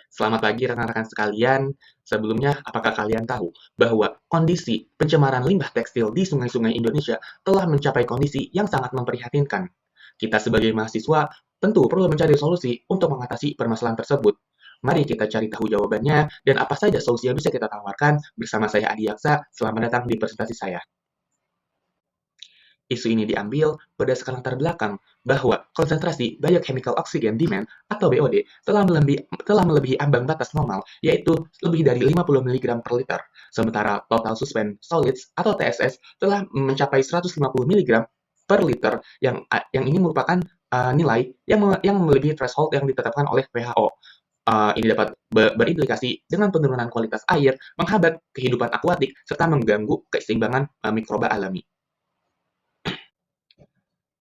Selamat pagi rekan-rekan sekalian. Sebelumnya, apakah kalian tahu bahwa kondisi pencemaran limbah tekstil di sungai-sungai Indonesia telah mencapai kondisi yang sangat memprihatinkan? Kita sebagai mahasiswa tentu perlu mencari solusi untuk mengatasi permasalahan tersebut. Mari kita cari tahu jawabannya dan apa saja solusi yang bisa kita tawarkan bersama saya Adi Yaksa. Selamat datang di presentasi saya. Isu ini diambil berdasarkan latar belakang bahwa konsentrasi Biochemical Oxygen Demand atau BOD telah melebihi ambang batas normal, yaitu lebih dari 50 mg per liter. Sementara Total Suspend Solids atau TSS telah mencapai 150 mg per liter, yang ini merupakan nilai yang melebihi threshold yang ditetapkan oleh WHO. Ini dapat berimplikasi dengan penurunan kualitas air, menghambat kehidupan akuatik, serta mengganggu keseimbangan mikroba alami.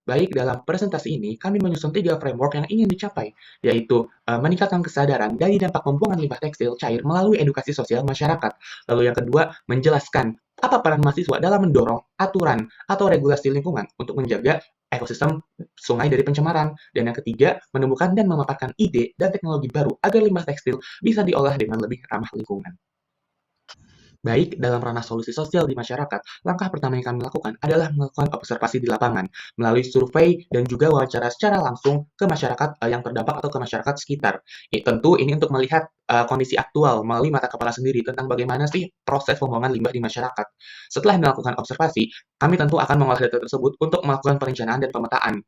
Baik, dalam presentasi ini kami menyusun 3 framework yang ingin dicapai, yaitu meningkatkan kesadaran dari dampak pembuangan limbah tekstil cair melalui edukasi sosial masyarakat. Lalu yang kedua, menjelaskan apa peran mahasiswa dalam mendorong aturan atau regulasi lingkungan untuk menjaga ekosistem sungai dari pencemaran. Dan yang ketiga, menemukan dan memaparkan ide dan teknologi baru agar limbah tekstil bisa diolah dengan lebih ramah lingkungan. Baik, dalam ranah solusi sosial di masyarakat, langkah pertama yang kami lakukan adalah melakukan observasi di lapangan, melalui survei dan juga wawancara secara langsung ke masyarakat yang terdampak atau ke masyarakat sekitar. Tentu ini untuk melihat kondisi aktual melalui mata kepala sendiri tentang bagaimana sih proses pembuangan limbah di masyarakat. Setelah melakukan observasi, kami tentu akan mengolah data tersebut untuk melakukan perencanaan dan pemetaan.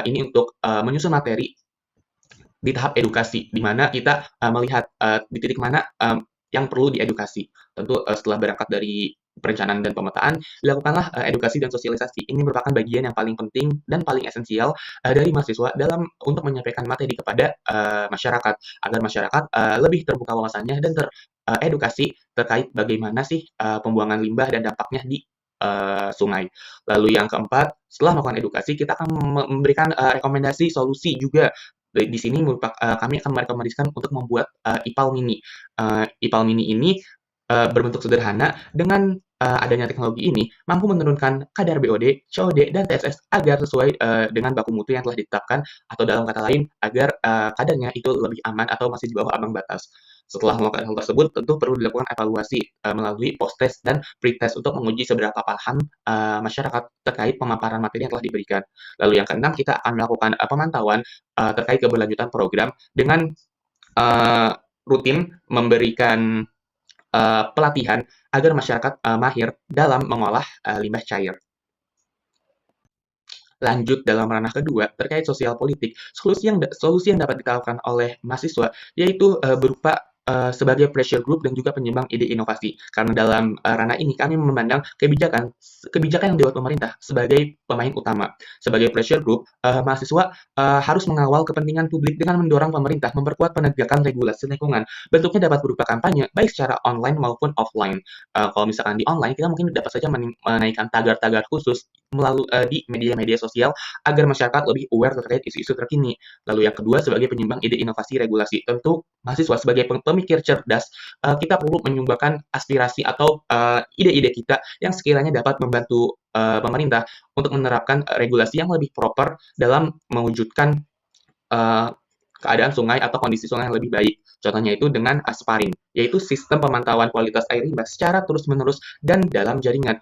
Ini untuk menyusun materi di tahap edukasi, di mana kita melihat di titik mana yang perlu diedukasi. Tentu setelah berangkat dari perencanaan dan pemetaan, dilakukanlah edukasi dan sosialisasi. Ini merupakan bagian yang paling penting dan paling esensial dari mahasiswa dalam untuk menyampaikan materi kepada masyarakat, agar masyarakat lebih terbuka wawasannya dan teredukasi terkait bagaimana sih pembuangan limbah dan dampaknya di sungai. Lalu yang keempat, setelah melakukan edukasi, kita akan memberikan rekomendasi solusi juga. Di sini kami akan merekomendasikan untuk membuat IPAL mini. IPAL mini ini berbentuk sederhana dengan adanya teknologi ini mampu menurunkan kadar BOD, COD, dan TSS agar sesuai dengan baku mutu yang telah ditetapkan, atau dalam kata lain agar kadarnya itu lebih aman atau masih di bawah ambang batas. Setelah melakukan hal tersebut, tentu perlu dilakukan evaluasi melalui post-test dan pre-test untuk menguji seberapa paham masyarakat terkait pemaparan materi yang telah diberikan. Lalu yang keenam, kita akan melakukan pemantauan terkait keberlanjutan program dengan rutin memberikan pelatihan agar masyarakat mahir dalam mengolah limbah cair. Lanjut dalam ranah kedua, terkait sosial politik, solusi yang dapat ditawarkan oleh mahasiswa yaitu berupa sebagai pressure group dan juga penyumbang ide inovasi. Karena dalam ranah ini kami memandang kebijakan yang dibuat pemerintah sebagai pemain utama. Sebagai pressure group, mahasiswa harus mengawal kepentingan publik dengan mendorong pemerintah memperkuat penegakan regulasi lingkungan. Bentuknya dapat berupa kampanye, baik secara online maupun offline. Kalau misalkan di online, kita mungkin dapat saja menaikkan tagar-tagar khusus melalui di media-media sosial agar masyarakat lebih aware terkait isu-isu terkini. Lalu yang kedua, sebagai penyumbang ide inovasi regulasi. Tentu mahasiswa sebagai pemikir cerdas, kita perlu menyumbangkan aspirasi atau ide-ide kita yang sekiranya dapat membantu pemerintah untuk menerapkan regulasi yang lebih proper dalam mewujudkan keadaan sungai atau kondisi sungai yang lebih baik. Contohnya itu dengan Asparin, yaitu sistem pemantauan kualitas air limbah secara terus-menerus dan dalam jaringan.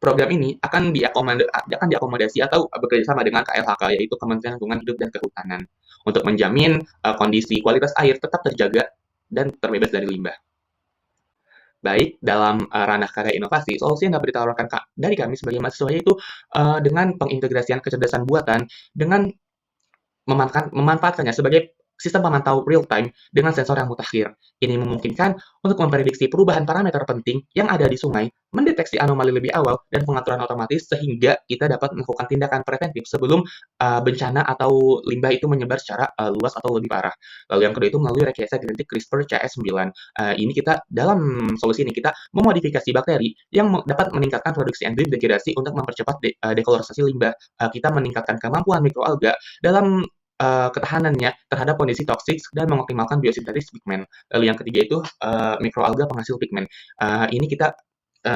Program ini akan diakomodasi atau bekerja sama dengan KLHK, yaitu Kementerian Lingkungan Hidup dan Kehutanan, untuk menjamin kondisi kualitas air tetap terjaga dan terbebas dari limbah. Baik, dalam ranah karya inovasi, solusi yang dapat ditawarkan dari kami sebagai mahasiswa yaitu dengan pengintegrasian kecerdasan buatan dengan memanfaatkannya sebagai sistem pemantau real time dengan sensor yang mutakhir. Ini memungkinkan untuk memprediksi perubahan parameter penting yang ada di sungai, mendeteksi anomali lebih awal, dan pengaturan otomatis sehingga kita dapat melakukan tindakan preventif sebelum bencana atau limbah itu menyebar secara luas atau lebih parah. Lalu yang kedua itu melalui rekayasa genetik CRISPR-Cas9. Ini kita dalam solusi ini kita memodifikasi bakteri yang dapat meningkatkan produksi enzim degradasi untuk mempercepat dekolorisasi limbah. Kita meningkatkan kemampuan mikroalga dalam ketahanannya terhadap kondisi toksik dan mengoptimalkan biosintesis pigmen. Lalu yang ketiga itu mikroalga penghasil pigmen. Ini kita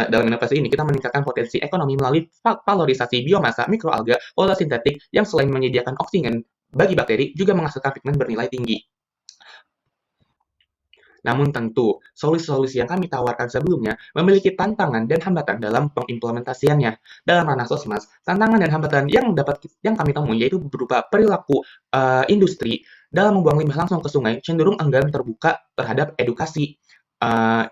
dalam inovasi ini kita meningkatkan potensi ekonomi melalui valorisasi biomasa mikroalga fotosintetik yang selain menyediakan oksigen bagi bakteri juga menghasilkan pigmen bernilai tinggi. Namun tentu, solusi-solusi yang kami tawarkan sebelumnya memiliki tantangan dan hambatan dalam pengimplementasiannya. Dalam ranah sosmas, tantangan dan hambatan yang kami temui yaitu berupa perilaku industri dalam membuang limbah langsung ke sungai cenderung enggan terbuka terhadap edukasi. Eh,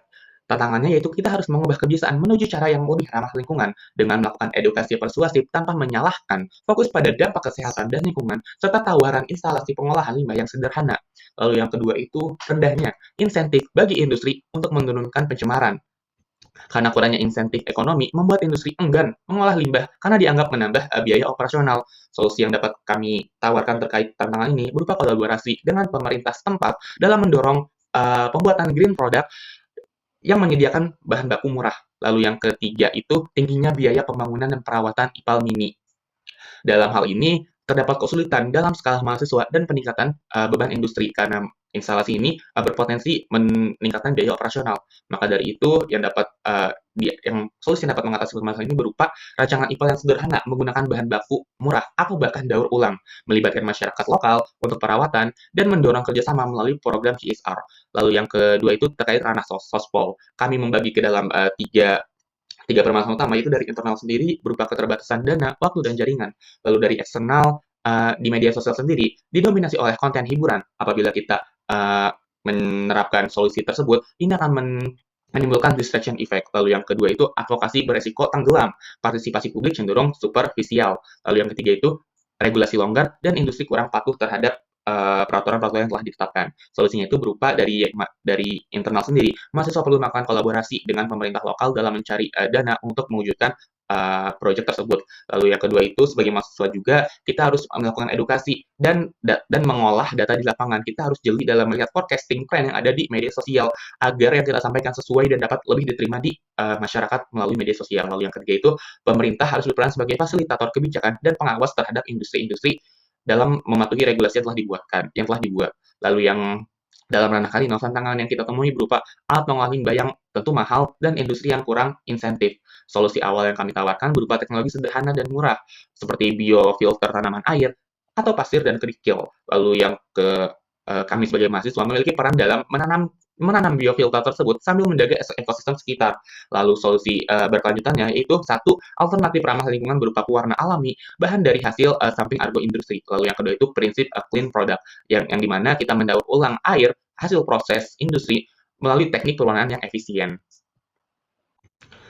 Tantangannya yaitu kita harus mengubah kebiasaan menuju cara yang lebih ramah lingkungan dengan melakukan edukasi persuasif tanpa menyalahkan, fokus pada dampak kesehatan dan lingkungan, serta tawaran instalasi pengolahan limbah yang sederhana. Lalu yang kedua itu rendahnya insentif bagi industri untuk menurunkan pencemaran. Karena kurangnya insentif ekonomi membuat industri enggan mengolah limbah karena dianggap menambah biaya operasional. Solusi yang dapat kami tawarkan terkait tantangan ini berupa kolaborasi dengan pemerintah setempat dalam mendorong pembuatan green product yang menyediakan bahan baku murah. Lalu yang ketiga itu tingginya biaya pembangunan dan perawatan IPAL mini. Dalam hal ini, terdapat kesulitan dalam skala mahasiswa dan peningkatan beban industri karena instalasi ini berpotensi meningkatkan biaya operasional. Maka dari itu, solusi yang dapat mengatasi permasalahan ini berupa rancangan IPAL yang sederhana menggunakan bahan baku murah atau bahkan daur ulang, melibatkan masyarakat lokal untuk perawatan dan mendorong kerjasama melalui program CSR. Lalu yang kedua itu terkait ranah sospol. Kami membagi ke dalam tiga permasalahan utama itu dari internal sendiri berupa keterbatasan dana, waktu, dan jaringan. Lalu dari eksternal di media sosial sendiri didominasi oleh konten hiburan. Apabila kita menerapkan solusi tersebut, ini akan menimbulkan distraction effect. Lalu yang kedua itu advokasi beresiko tenggelam, partisipasi publik cenderung superficial. Lalu yang ketiga itu regulasi longgar dan industri kurang patuh terhadap peraturan-peraturan yang telah ditetapkan. Solusinya itu berupa dari internal sendiri. Mahasiswa perlu melakukan kolaborasi dengan pemerintah lokal dalam mencari dana untuk mewujudkan proyek tersebut. Lalu yang kedua itu sebagai mahasiswa juga kita harus melakukan edukasi dan mengolah data di lapangan. Kita harus jeli dalam melihat forecasting plan yang ada di media sosial agar yang kita sampaikan sesuai dan dapat lebih diterima di masyarakat melalui media sosial. Lalu yang ketiga itu pemerintah harus berperan sebagai fasilitator kebijakan dan pengawas terhadap industri-industri dalam mematuhi regulasi yang telah dibuat. Lalu yang dalam ranah Kalino, tantangan yang kita temui berupa alat pengolah limbah yang tentu mahal dan industri yang kurang insentif. Solusi awal yang kami tawarkan berupa teknologi sederhana dan murah, seperti biofilter tanaman air atau pasir dan kerikil. Lalu yang kami sebagai mahasiswa memiliki peran dalam menanam biofilter tersebut sambil menjaga ekosistem sekitar. Lalu solusi berkelanjutannya yaitu satu alternatif ramah lingkungan berupa pewarna alami, bahan dari hasil samping argo industri. Lalu yang kedua itu prinsip clean product, yang dimana kita mendaur ulang air hasil proses industri melalui teknik pewarnaan yang efisien.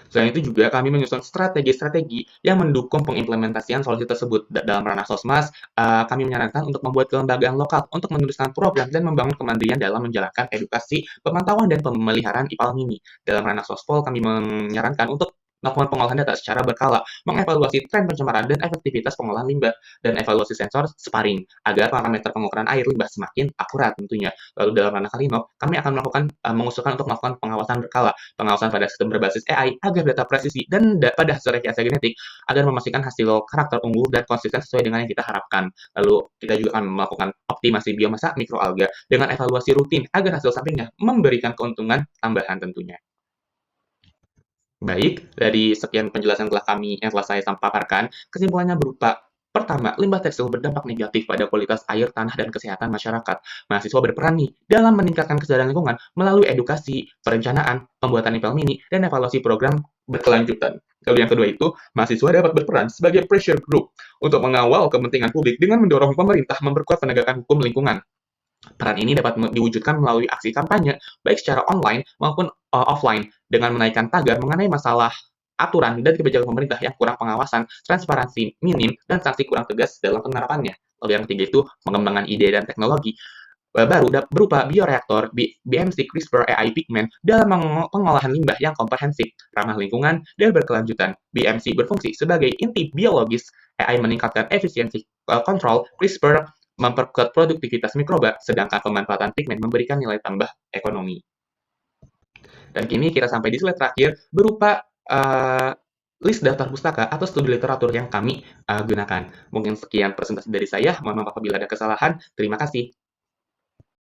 Selain itu juga kami menyusun strategi-strategi yang mendukung pengimplementasian solusi tersebut. Dalam ranah sosmas, kami menyarankan untuk membuat kelembagaan lokal untuk menuliskan program dan membangun kemandirian dalam menjalankan edukasi, pemantauan, dan pemeliharaan IPAL mini. Dalam ranah sospol, kami menyarankan untuk melakukan pengolahan data secara berkala, mengevaluasi tren pencemaran dan efektivitas pengolahan limbah, dan evaluasi sensor sparring, agar parameter pengukuran air limbah semakin akurat tentunya. Lalu dalam ranah Kalino, kami akan mengusulkan untuk melakukan pengawasan berkala, pengawasan pada sistem berbasis AI agar data presisi dan pada hasil rekayasa genetik agar memastikan hasil karakter unggul dan konsisten sesuai dengan yang kita harapkan. Lalu kita juga akan melakukan optimasi biomasa mikroalga dengan evaluasi rutin agar hasil sampingnya memberikan keuntungan tambahan tentunya. Baik, dari sekian penjelasan yang telah saya paparkan, kesimpulannya berupa pertama, limbah tekstil berdampak negatif pada kualitas air, tanah, dan kesehatan masyarakat. Mahasiswa berperan nih dalam meningkatkan kesadaran lingkungan melalui edukasi, perencanaan, pembuatan IPL mini, dan evaluasi program berkelanjutan. Lalu yang kedua itu, mahasiswa dapat berperan sebagai pressure group untuk mengawal kepentingan publik dengan mendorong pemerintah memperkuat penegakan hukum lingkungan. Peran ini dapat diwujudkan melalui aksi kampanye, baik secara online maupun offline, dengan menaikkan tagar mengenai masalah aturan dan kebijakan pemerintah yang kurang pengawasan, transparansi minim, dan sanksi kurang tegas dalam penerapannya. Lalu yang ketiga itu pengembangan ide dan teknologi baru berupa bioreaktor, BMC CRISPR AI pigment dalam pengolahan limbah yang komprehensif, ramah lingkungan, dan berkelanjutan. BMC berfungsi sebagai inti biologis, AI meningkatkan efisiensi kontrol, CRISPR memperkuat produktivitas mikroba, sedangkan pemanfaatan pigmen memberikan nilai tambah ekonomi. Dan kini kita sampai di slide terakhir berupa list daftar pustaka atau studi literatur yang kami gunakan. Mungkin sekian presentasi dari saya. Mohon maaf apabila ada kesalahan. Terima kasih.